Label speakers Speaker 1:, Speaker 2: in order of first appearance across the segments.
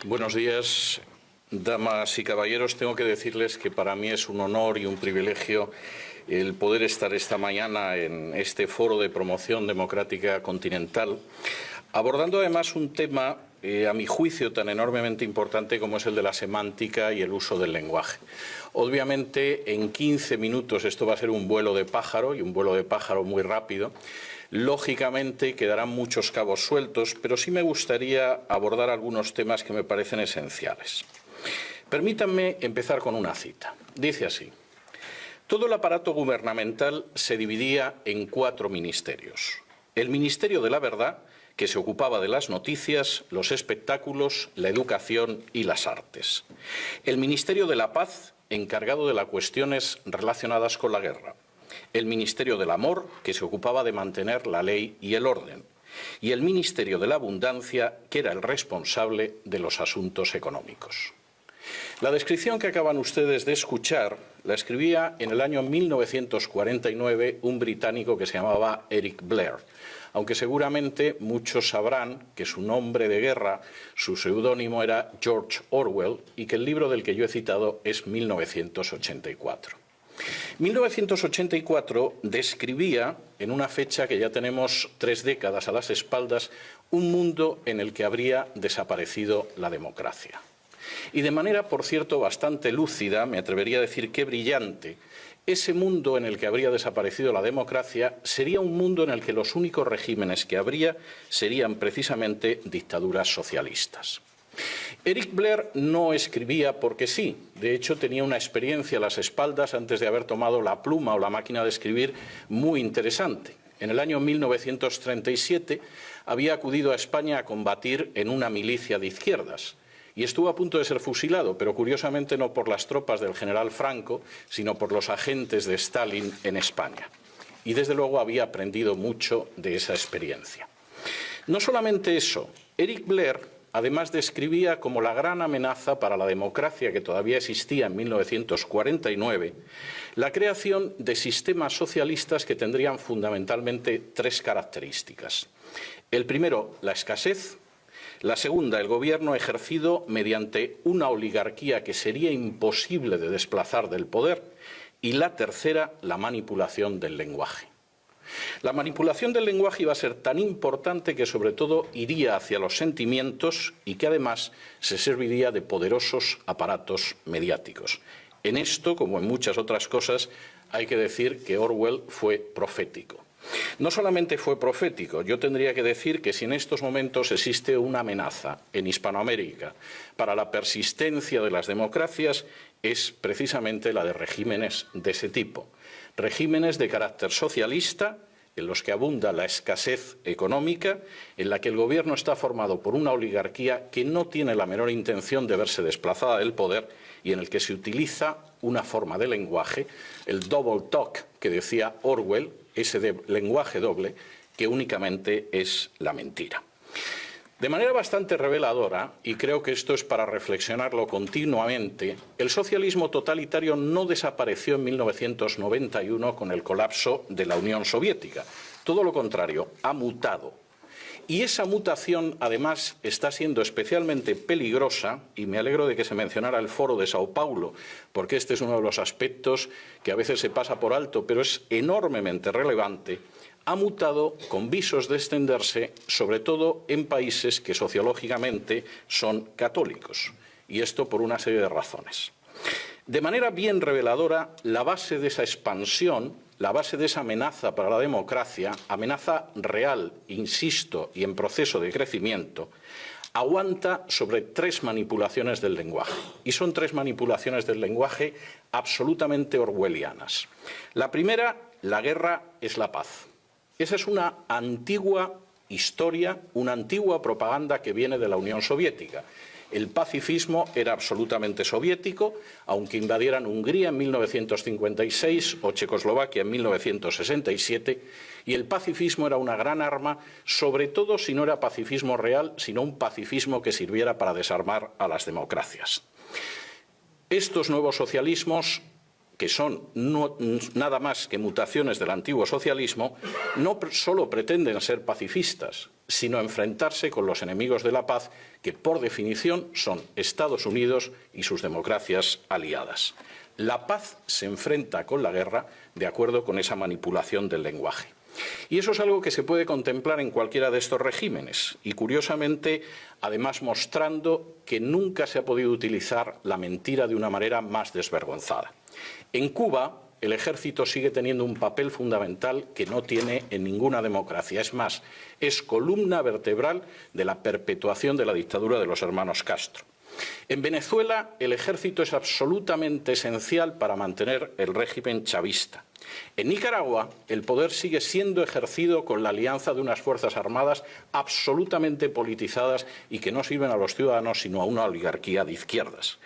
Speaker 1: Buenos días, damas y caballeros. Tengo que decirles que para mí es un honor y un privilegio el poder estar esta mañana en este foro de promoción democrática continental, abordando además un tema, a mi juicio, tan enormemente importante como es el de la semántica y el uso del lenguaje. Obviamente, en 15 minutos esto va a ser un vuelo de pájaro, y un vuelo de pájaro muy rápido. Lógicamente quedarán muchos cabos sueltos, pero sí me gustaría abordar algunos temas que me parecen esenciales. Permítanme empezar con una cita. Dice así: todo el aparato gubernamental se dividía en 4 ministerios. El Ministerio de la Verdad, que se ocupaba de las noticias, los espectáculos, la educación y las artes. El Ministerio de la Paz, encargado de las cuestiones relacionadas con la guerra. El Ministerio del Amor, que se ocupaba de mantener la ley y el orden. Y el Ministerio de la Abundancia, que era el responsable de los asuntos económicos. La descripción que acaban ustedes de escuchar la escribía en el año 1949 un británico que se llamaba Eric Blair, aunque seguramente muchos sabrán que su nombre de guerra, su seudónimo era George Orwell, y que el libro del que yo he citado es 1984. 1984 describía, en una fecha que ya tenemos 3 décadas a las espaldas, un mundo en el que habría desaparecido la democracia. Y de manera, por cierto, bastante lúcida, me atrevería a decir que brillante, ese mundo en el que habría desaparecido la democracia sería un mundo en el que los únicos regímenes que habría serían precisamente dictaduras socialistas. Eric Blair no escribía porque sí, de hecho tenía una experiencia a las espaldas antes de haber tomado la pluma o la máquina de escribir muy interesante. En el año 1937 había acudido a España a combatir en una milicia de izquierdas y estuvo a punto de ser fusilado, pero curiosamente no por las tropas del general Franco, sino por los agentes de Stalin en España. Y desde luego había aprendido mucho de esa experiencia. No solamente eso, Eric Blair además describía como la gran amenaza para la democracia que todavía existía en 1949 la creación de sistemas socialistas que tendrían fundamentalmente 3 características. El primero, la escasez. La segunda, el gobierno ejercido mediante una oligarquía que sería imposible de desplazar del poder. Y la tercera, la manipulación del lenguaje. La manipulación del lenguaje iba a ser tan importante que sobre todo iría hacia los sentimientos y que además se serviría de poderosos aparatos mediáticos. En esto, como en muchas otras cosas, hay que decir que Orwell fue profético. No solamente fue profético, yo tendría que decir que si en estos momentos existe una amenaza en Hispanoamérica para la persistencia de las democracias, es precisamente la de regímenes de ese tipo. Regímenes de carácter socialista, en los que abunda la escasez económica, en la que el gobierno está formado por una oligarquía que no tiene la menor intención de verse desplazada del poder y en el que se utiliza una forma de lenguaje, el double talk que decía Orwell, ese lenguaje doble que únicamente es la mentira. De manera bastante reveladora, y creo que esto es para reflexionarlo continuamente, el socialismo totalitario no desapareció en 1991 con el colapso de la Unión Soviética. Todo lo contrario, ha mutado. Y esa mutación, además, está siendo especialmente peligrosa, y me alegro de que se mencionara el Foro de Sao Paulo, porque este es uno de los aspectos que a veces se pasa por alto, pero es enormemente relevante. Ha mutado con visos de extenderse, sobre todo en países que sociológicamente son católicos, y esto por una serie de razones. De manera bien reveladora, la base de esa expansión, la base de esa amenaza para la democracia, amenaza real, insisto, y en proceso de crecimiento, aguanta sobre 3 manipulaciones del lenguaje. Y son 3 manipulaciones del lenguaje absolutamente orwellianas. La primera, la guerra es la paz. Esa es una antigua historia, una antigua propaganda que viene de la Unión Soviética. El pacifismo era absolutamente soviético, aunque invadieran Hungría en 1956 o Checoslovaquia en 1967, y el pacifismo era una gran arma, sobre todo si no era pacifismo real, sino un pacifismo que sirviera para desarmar a las democracias. Estos nuevos socialismos que son nada más que mutaciones del antiguo socialismo, no solo pretenden ser pacifistas, sino enfrentarse con los enemigos de la paz, que por definición son Estados Unidos y sus democracias aliadas. La paz se enfrenta con la guerra de acuerdo con esa manipulación del lenguaje. Y eso es algo que se puede contemplar en cualquiera de estos regímenes y, curiosamente, además mostrando que nunca se ha podido utilizar la mentira de una manera más desvergonzada. En Cuba, el ejército sigue teniendo un papel fundamental que no tiene en ninguna democracia. Es más, es columna vertebral de la perpetuación de la dictadura de los hermanos Castro. En Venezuela, el ejército es absolutamente esencial para mantener el régimen chavista. En Nicaragua, el poder sigue siendo ejercido con la alianza de unas fuerzas armadas absolutamente politizadas y que no sirven a los ciudadanos sino a una oligarquía de izquierdas.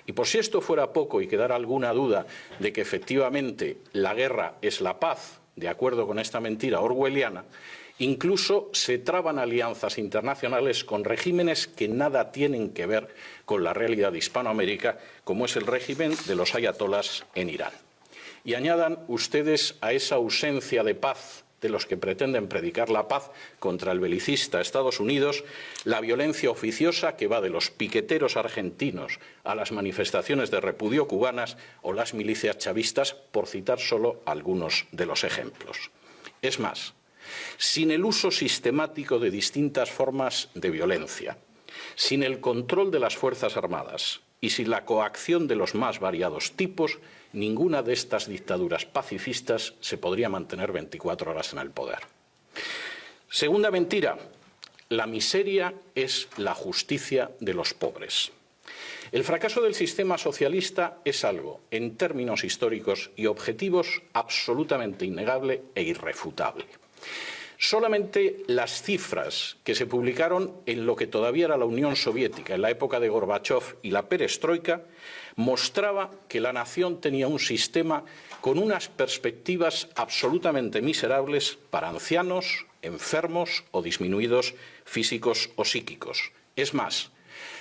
Speaker 1: Y por si esto fuera poco y quedara alguna duda de que efectivamente la guerra es la paz, de acuerdo con esta mentira orwelliana, incluso se traban alianzas internacionales con regímenes que nada tienen que ver con la realidad de Hispanoamérica, como es el régimen de los ayatolás en Irán. Y añadan ustedes a esa ausencia de paz de los que pretenden predicar la paz contra el belicista Estados Unidos, la violencia oficiosa que va de los piqueteros argentinos a las manifestaciones de repudio cubanas o las milicias chavistas, por citar solo algunos de los ejemplos. Es más, sin el uso sistemático de distintas formas de violencia, sin el control de las Fuerzas Armadas y sin la coacción de los más variados tipos, ninguna de estas dictaduras pacifistas se podría mantener 24 horas en el poder. Segunda mentira, la miseria es la justicia de los pobres. El fracaso del sistema socialista es algo, en términos históricos y objetivos, absolutamente innegable e irrefutable. Solamente las cifras que se publicaron en lo que todavía era la Unión Soviética, en la época de Gorbachov y la perestroika, mostraba que la nación tenía un sistema con unas perspectivas absolutamente miserables para ancianos, enfermos o disminuidos físicos o psíquicos. Es más,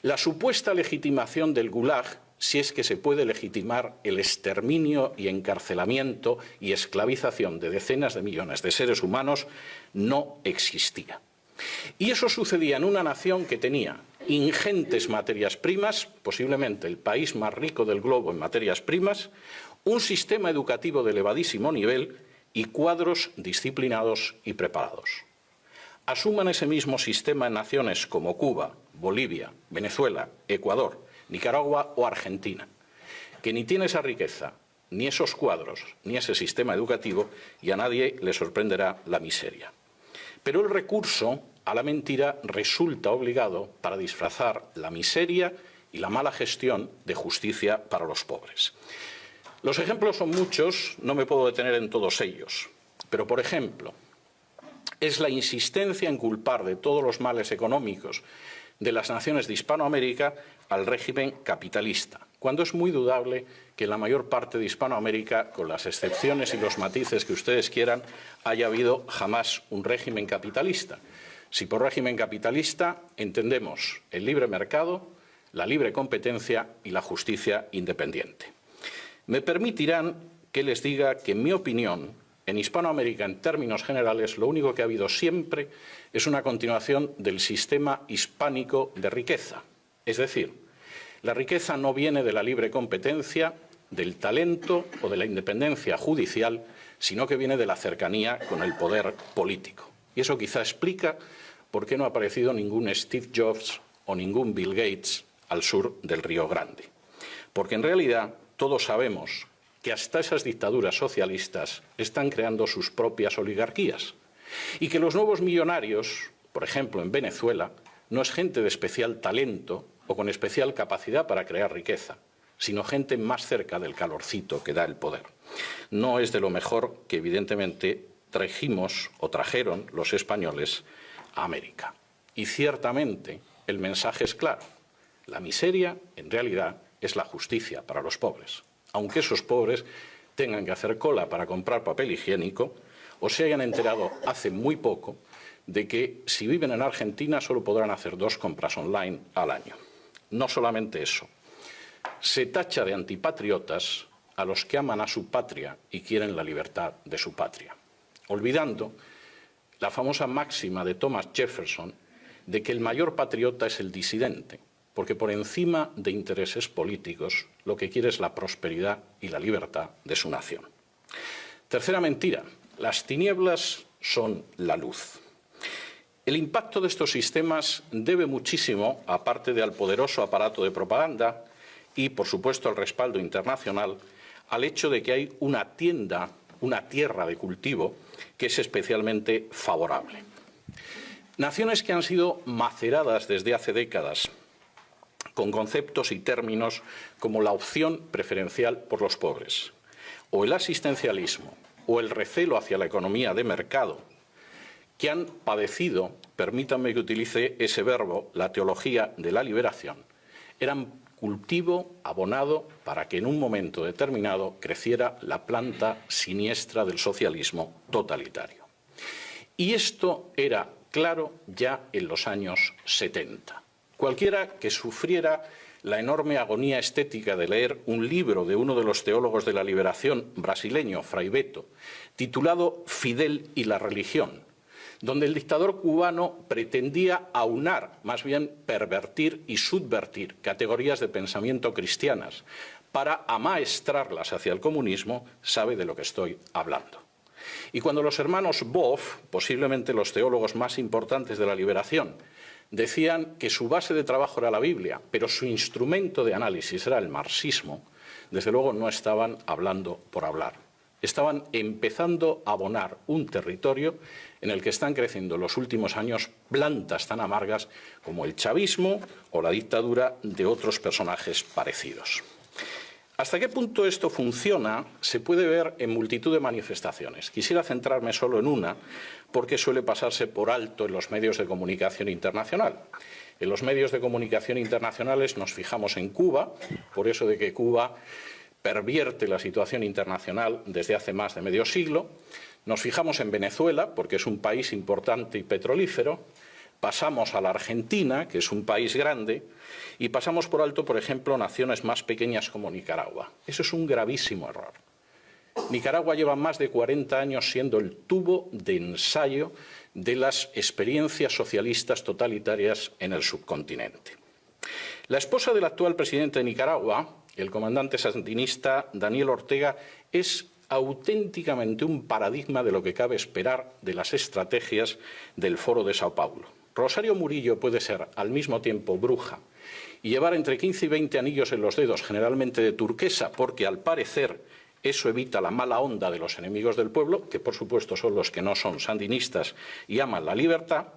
Speaker 1: la supuesta legitimación del Gulag, si es que se puede legitimar el exterminio y encarcelamiento y esclavización de decenas de millones de seres humanos, no existía. Y eso sucedía en una nación que tenía ingentes materias primas, posiblemente el país más rico del globo en materias primas, un sistema educativo de elevadísimo nivel y cuadros disciplinados y preparados. Asuman ese mismo sistema en naciones como Cuba, Bolivia, Venezuela, Ecuador, Nicaragua o Argentina, que ni tiene esa riqueza, ni esos cuadros, ni ese sistema educativo, y a nadie le sorprenderá la miseria. Pero el recurso a la mentira resulta obligado para disfrazar la miseria y la mala gestión de justicia para los pobres. Los ejemplos son muchos, no me puedo detener en todos ellos, pero, por ejemplo, es la insistencia en culpar de todos los males económicos de las naciones de Hispanoamérica al régimen capitalista, cuando es muy dudable que en la mayor parte de Hispanoamérica, con las excepciones y los matices que ustedes quieran, haya habido jamás un régimen capitalista. Si por régimen capitalista entendemos el libre mercado, la libre competencia y la justicia independiente. Me permitirán que les diga que, en mi opinión, en Hispanoamérica, en términos generales, lo único que ha habido siempre es una continuación del sistema hispánico de riqueza. Es decir, la riqueza no viene de la libre competencia, del talento o de la independencia judicial, sino que viene de la cercanía con el poder político. Y eso quizá explica por qué no ha aparecido ningún Steve Jobs o ningún Bill Gates al sur del Río Grande. Porque en realidad todos sabemos que hasta esas dictaduras socialistas están creando sus propias oligarquías y que los nuevos millonarios, por ejemplo en Venezuela, no es gente de especial talento o con especial capacidad para crear riqueza, sino gente más cerca del calorcito que da el poder. No es de lo mejor que evidentemente trajimos o trajeron los españoles a América. Y ciertamente el mensaje es claro. La miseria, en realidad, es la justicia para los pobres. Aunque esos pobres tengan que hacer cola para comprar papel higiénico o se hayan enterado hace muy poco de que si viven en Argentina solo podrán hacer 2 compras online al año. No solamente eso, se tacha de antipatriotas a los que aman a su patria y quieren la libertad de su patria, olvidando la famosa máxima de Thomas Jefferson de que el mayor patriota es el disidente, porque por encima de intereses políticos lo que quiere es la prosperidad y la libertad de su nación. Tercera mentira, las tinieblas son la luz. El impacto de estos sistemas debe muchísimo, aparte de al poderoso aparato de propaganda y, por supuesto, al respaldo internacional, al hecho de que hay una tierra de cultivo que es especialmente favorable. Naciones que han sido maceradas desde hace décadas con conceptos y términos como la opción preferencial por los pobres, o el asistencialismo, o el recelo hacia la economía de mercado, que han padecido, permítanme que utilice ese verbo, la teología de la liberación, eran cultivo abonado para que en un momento determinado creciera la planta siniestra del socialismo totalitario. Y esto era claro ya en los años 70. Cualquiera que sufriera la enorme agonía estética de leer un libro de uno de los teólogos de la liberación brasileño, Frei Beto, titulado Fidel y la religión, donde el dictador cubano pretendía aunar, más bien pervertir y subvertir categorías de pensamiento cristianas para amaestrarlas hacia el comunismo, sabe de lo que estoy hablando. Y cuando los hermanos Boff, posiblemente los teólogos más importantes de la liberación, decían que su base de trabajo era la Biblia, pero su instrumento de análisis era el marxismo, desde luego no estaban hablando por hablar. Estaban empezando a abonar un territorio en el que están creciendo en los últimos años plantas tan amargas como el chavismo o la dictadura de otros personajes parecidos. ¿Hasta qué punto esto funciona? Se puede ver en multitud de manifestaciones. Quisiera centrarme solo en una, porque suele pasarse por alto en los medios de comunicación internacional. En los medios de comunicación internacionales nos fijamos en Cuba, por eso de que Cuba pervierte la situación internacional desde hace más de medio siglo. Nos fijamos en Venezuela, porque es un país importante y petrolífero. Pasamos a la Argentina, que es un país grande, y pasamos por alto, por ejemplo, naciones más pequeñas como Nicaragua. Eso es un gravísimo error. Nicaragua lleva más de 40 años siendo el tubo de ensayo de las experiencias socialistas totalitarias en el subcontinente. La esposa del actual presidente de Nicaragua, el comandante sandinista Daniel Ortega, es auténticamente un paradigma de lo que cabe esperar de las estrategias del Foro de Sao Paulo. Rosario Murillo puede ser al mismo tiempo bruja y llevar entre 15 y 20 anillos en los dedos, generalmente de turquesa, porque al parecer eso evita la mala onda de los enemigos del pueblo, que por supuesto son los que no son sandinistas y aman la libertad.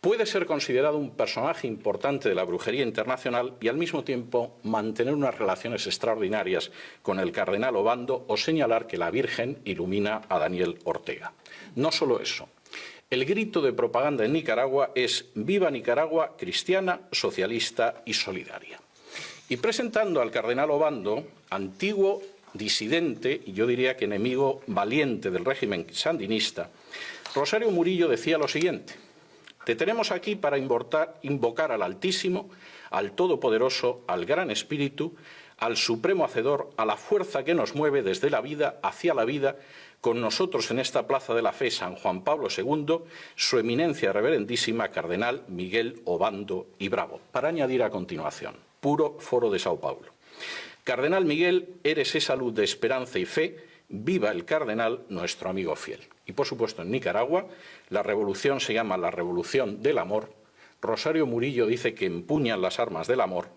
Speaker 1: Puede ser considerado un personaje importante de la brujería internacional y al mismo tiempo mantener unas relaciones extraordinarias con el cardenal Obando o señalar que la Virgen ilumina a Daniel Ortega. No solo eso. El grito de propaganda en Nicaragua es «Viva Nicaragua, cristiana, socialista y solidaria». Y presentando al cardenal Obando, antiguo disidente y yo diría que enemigo valiente del régimen sandinista, Rosario Murillo decía lo siguiente: «Te tenemos aquí para invocar al Altísimo, al Todopoderoso, al Gran Espíritu, al Supremo Hacedor, a la fuerza que nos mueve desde la vida hacia la vida, con nosotros en esta Plaza de la Fe San Juan Pablo II, su eminencia reverendísima Cardenal Miguel Obando y Bravo». Para añadir a continuación, puro Foro de Sao Paulo: «Cardenal Miguel, eres esa luz de esperanza y fe, viva el cardenal, nuestro amigo fiel». Y por supuesto en Nicaragua la revolución se llama la Revolución del Amor. Rosario Murillo dice que empuñan las armas del amor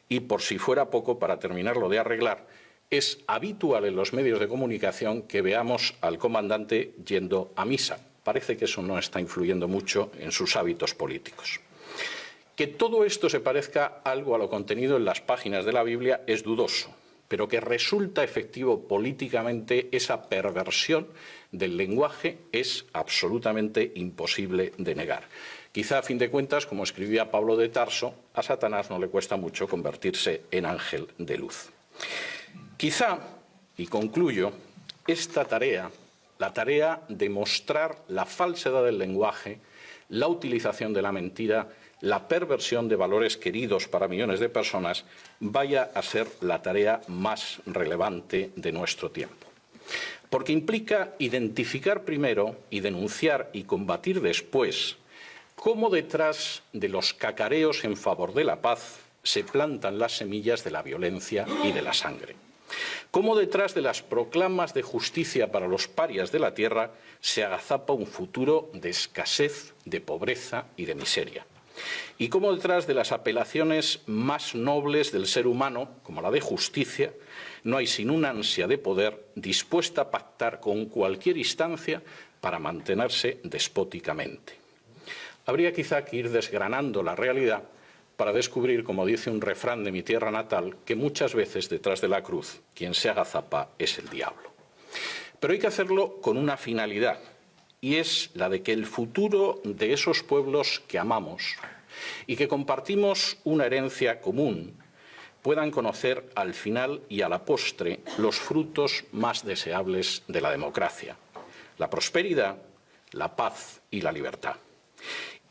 Speaker 1: y, por si fuera poco, para terminarlo de arreglar, es habitual en los medios de comunicación que veamos al comandante yendo a misa. Parece que eso no está influyendo mucho en sus hábitos políticos. Que todo esto se parezca algo a lo contenido en las páginas de la Biblia es dudoso, pero que resulta efectivo políticamente esa perversión del lenguaje es absolutamente imposible de negar. Quizá, a fin de cuentas, como escribía Pablo de Tarso, a Satanás no le cuesta mucho convertirse en ángel de luz. Quizá, y concluyo, esta tarea, la tarea de mostrar la falsedad del lenguaje, la utilización de la mentira, la perversión de valores queridos para millones de personas vaya a ser la tarea más relevante de nuestro tiempo. Porque implica identificar primero y denunciar y combatir después cómo detrás de los cacareos en favor de la paz se plantan las semillas de la violencia y de la sangre. Cómo detrás de las proclamas de justicia para los parias de la tierra se agazapa un futuro de escasez, de pobreza y de miseria. Y cómo detrás de las apelaciones más nobles del ser humano, como la de justicia, no hay sino una ansia de poder dispuesta a pactar con cualquier instancia para mantenerse despóticamente. Habría quizá que ir desgranando la realidad para descubrir, como dice un refrán de mi tierra natal, que muchas veces detrás de la cruz quien se agazapa es el diablo. Pero hay que hacerlo con una finalidad, y es la de que el futuro de esos pueblos que amamos y que compartimos una herencia común puedan conocer al final y a la postre los frutos más deseables de la democracia: la prosperidad, la paz y la libertad.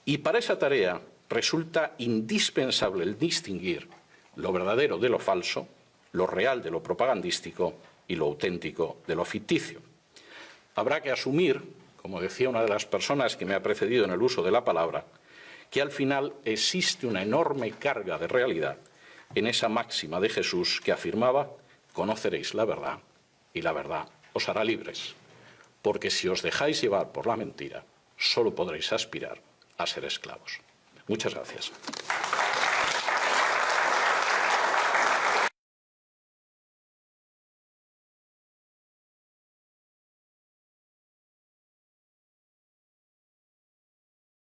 Speaker 1: Y para esa tarea resulta indispensable el distinguir lo verdadero de lo falso, lo real de lo propagandístico y lo auténtico de lo ficticio. Habrá que asumir, como decía una de las personas que me ha precedido en el uso de la palabra, que al final existe una enorme carga de realidad en esa máxima de Jesús que afirmaba: conoceréis la verdad y la verdad os hará libres, porque si os dejáis llevar por la mentira, solo podréis aspirar a ser esclavos. Muchas gracias.